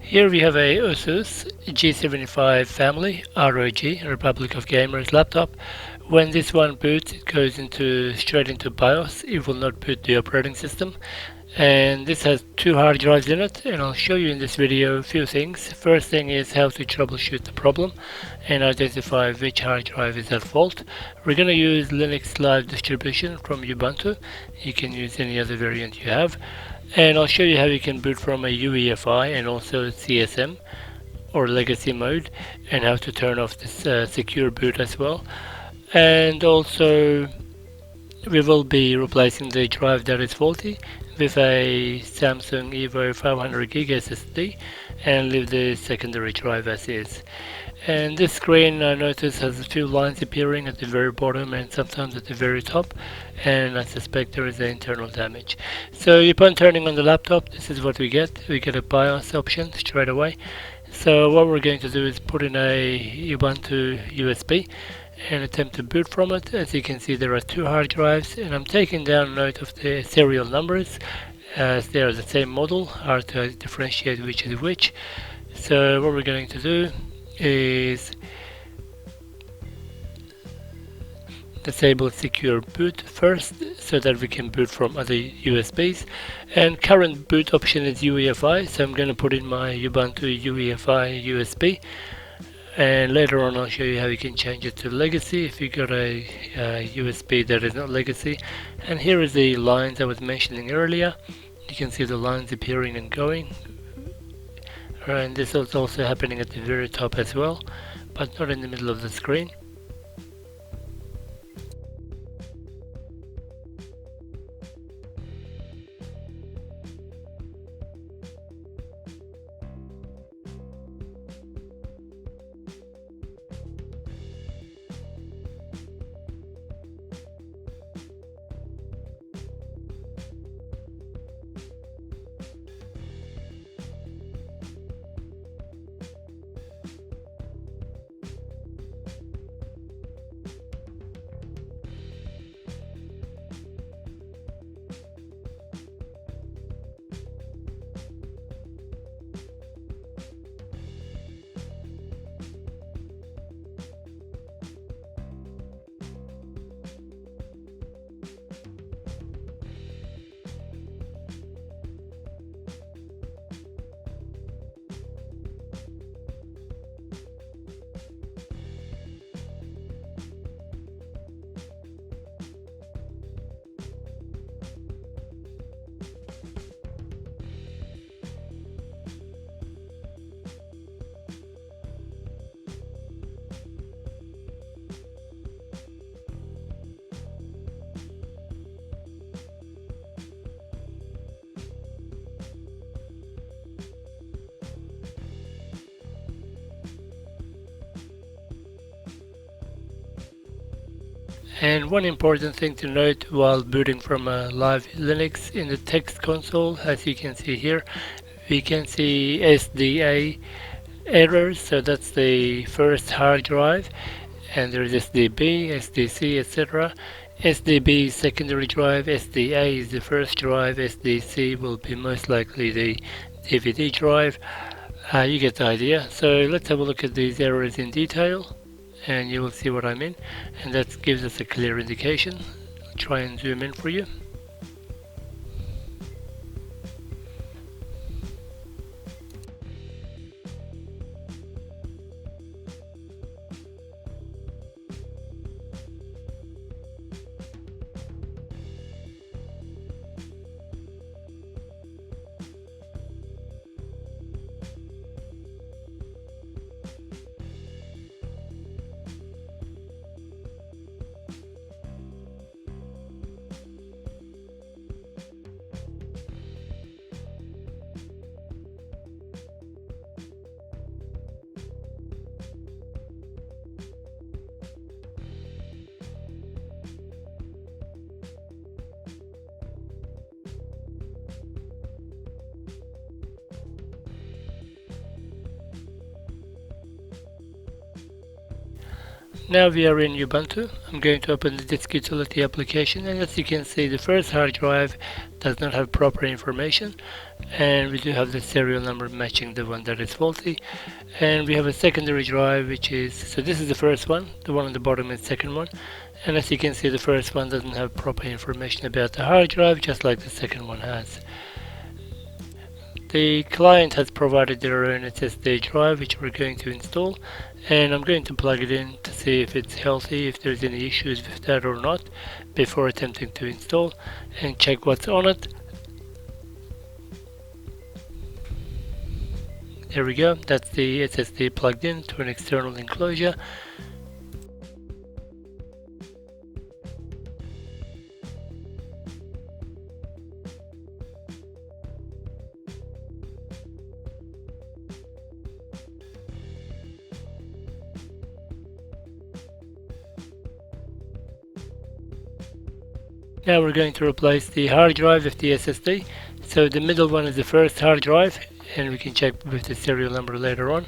Here we have a ASUS G75 family ROG Republic of Gamers laptop. When this one boots, it goes straight into BIOS. It will not boot the operating system. And this has two hard drives in it, and I'll show you in this video a few things. First thing is how to troubleshoot the problem and identify which hard drive is at fault. We're going to use Linux Live distribution from Ubuntu. You can use any other variant you have. And I'll show you how you can boot from a UEFI and also CSM or legacy mode, and how to turn off this secure boot as well. And also we will be replacing the drive that is faulty with a Samsung Evo 500GB SSD and leave the secondary drive as is. And this screen, I notice, has a few lines appearing at the very bottom and sometimes at the very top, and I suspect there is an internal damage. So upon turning on the laptop, this is what we get. We get a BIOS option straight away. So what we're going to do is put in a Ubuntu USB and attempt to boot from it. As you can see, there are two hard drives, and I'm taking down note of the serial numbers as they are the same model, hard to differentiate which is which. So what we're going to do is disable secure boot first so that we can boot from other USBs, and current boot option is UEFI, so I'm going to put in my Ubuntu UEFI USB, and later on I'll show you how you can change it to legacy if you got a USB that is not legacy. And here is the lines I was mentioning earlier. You can see the lines appearing and going, and this is also happening at the very top as well, but not in the middle of the screen. And one important thing to note while booting from a live Linux, in the text console, as you can see here, we can see SDA errors, so that's the first hard drive, and there is SDB, SDC, etc. SDB is secondary drive, SDA is the first drive, SDC will be most likely the DVD drive. You get the idea. So let's have a look at these errors in detail, and you will see what I mean, and that gives us a clear indication. I'll try and zoom in for you. Now we are in Ubuntu. I'm going to open the disk utility application, and as you can see, the first hard drive does not have proper information, and we do have the serial number matching the one that is faulty. And we have a secondary drive, which is, so this is the first one, the one on the bottom is the second one, and as you can see, the first one doesn't have proper information about the hard drive, just like the second one has. The client has provided their own SSD drive, which we're going to install, and I'm going to plug it in to see if it's healthy, if there's any issues with that or not, before attempting to install, and check what's on it. There we go, that's the SSD plugged in to an external enclosure. Now we're going to replace the hard drive with the SSD. So the middle one is the first hard drive, and we can check with the serial number later on.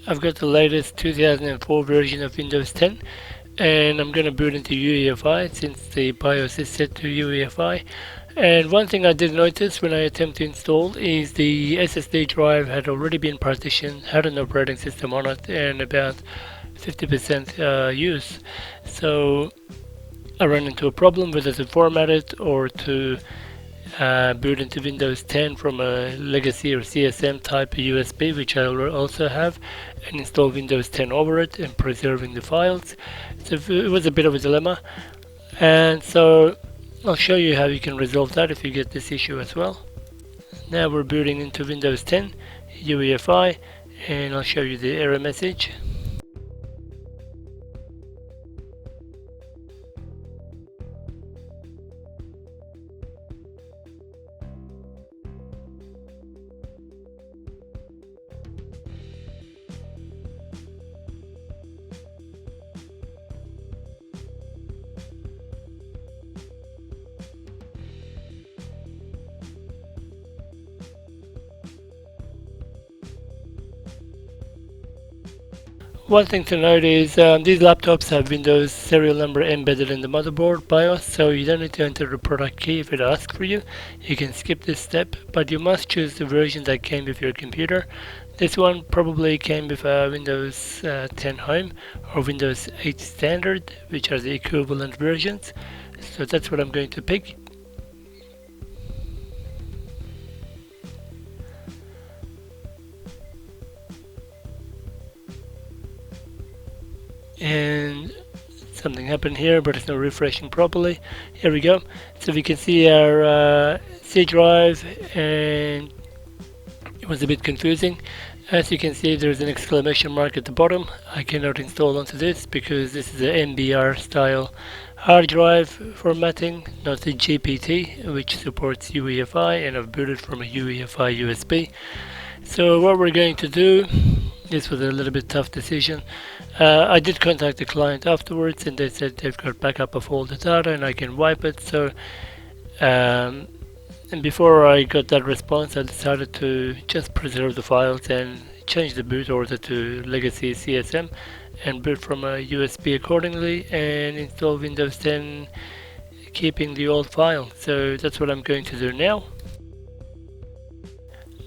I've got the latest 2004 version of Windows 10, and I'm going to boot into UEFI since the BIOS is set to UEFI. And one thing I did notice when I attempt to install is the SSD drive had already been partitioned, had an operating system on it, and about 50% use. So I ran into a problem whether to format it or to boot into Windows 10 from a legacy or CSM type USB, which I also have, and install Windows 10 over it and preserving the files. So it was a bit of a dilemma, and so I'll show you how you can resolve that if you get this issue as well. Now we're booting into Windows 10 UEFI, and I'll show you the error message. One thing to note is these laptops have Windows serial number embedded in the motherboard BIOS, so you don't need to enter the product key if it asks for you. You can skip this step, but you must choose the version that came with your computer. This one probably came with Windows 10 Home or Windows 8 Standard, which are the equivalent versions. So that's what I'm going to pick. And something happened here, but it's not refreshing properly. Here we go. So we can see our C drive, and it was a bit confusing. As you can see, there's an exclamation mark at the bottom. I cannot install onto this because this is an MBR style hard drive formatting, not the GPT, which supports UEFI, and I've booted from a UEFI USB. So what we're going to do, this was a little bit tough decision. I did contact the client afterwards, and they said they've got backup of all the data and I can wipe it. So and before I got that response, I decided to just preserve the files and change the boot order to legacy CSM and boot from a USB accordingly and install Windows 10 keeping the old file. So that's what I'm going to do now.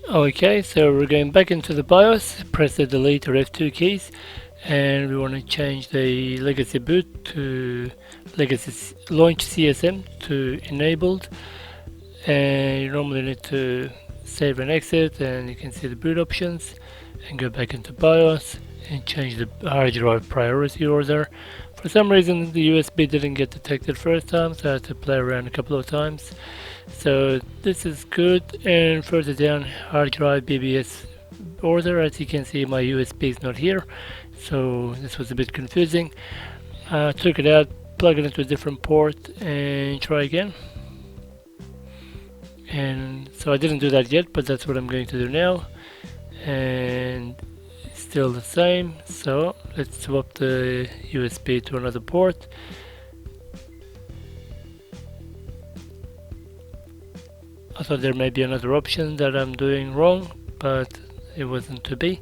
Okay, so we're going back into the BIOS, press the delete or F2 keys, and we want to change the legacy boot to legacy launch CSM to enabled. And you normally need to save and exit, and you can see the boot options and go back into BIOS and change the hard drive priority order. For some reason the USB didn't get detected first time, so I had to play around a couple of times. So this is good, and further down hard drive BBS order, as you can see my USB is not here, so this was a bit confusing. Took it out, plug it into a different port and try again. And so I didn't do that yet, but that's what I'm going to do now, and still the same. So let's swap the USB to another port. I thought there may be another option that I'm doing wrong, but it wasn't to be.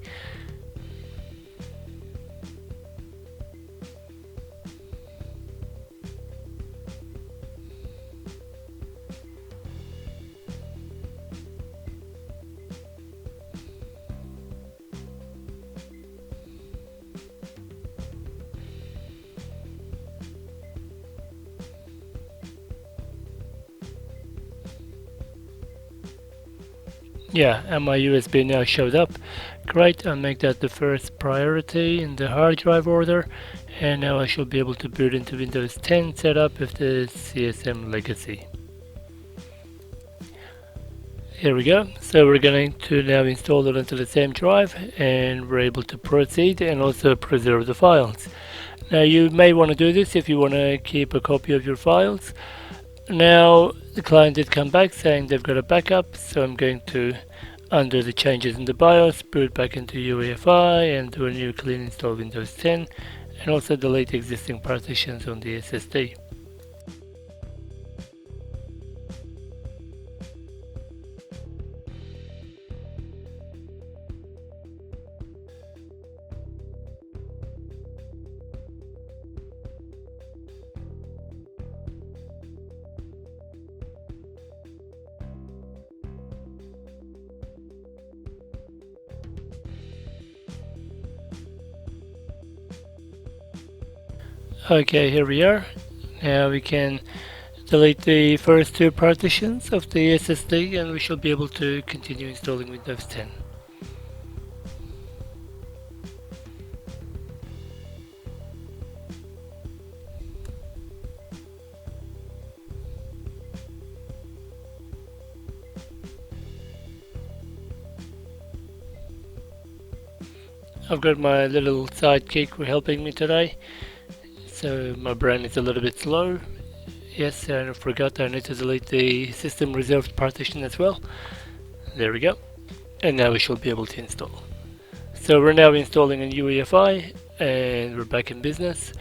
Yeah, and my USB now showed up. Great, I'll make that the first priority in the hard drive order, and now I should be able to boot into Windows 10 setup with the CSM legacy. Here we go. So we're going to now install it onto the same drive, and we're able to proceed and also preserve the files. Now you may want to do this if you want to keep a copy of your files. Now the client did come back saying they've got a backup, so I'm going to undo the changes in the BIOS, boot back into UEFI and do a new clean install Windows 10, and also delete existing partitions on the SSD. Okay, here we are. Now we can delete the first two partitions of the SSD, and we should be able to continue installing Windows 10. I've got my little sidekick helping me today, so my brain is a little bit slow. Yes, and I forgot I need to delete the system reserved partition as well. There we go. And now we should be able to install. So we're now installing a UEFI, and we're back in business.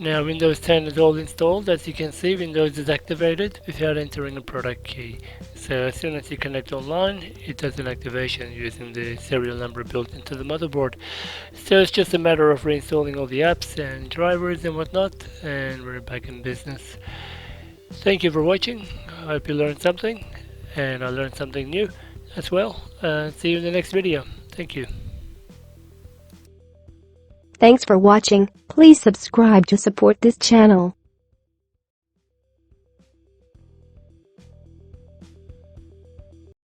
Now Windows 10 is all installed. As you can see, Windows is activated without entering a product key. So as soon as you connect online, it does an activation using the serial number built into the motherboard. So it's just a matter of reinstalling all the apps and drivers and whatnot, and we're back in business. Thank you for watching. I hope you learned something, and I learned something new as well. See you in the next video. Thank you. Thanks for watching. Please subscribe to support this channel.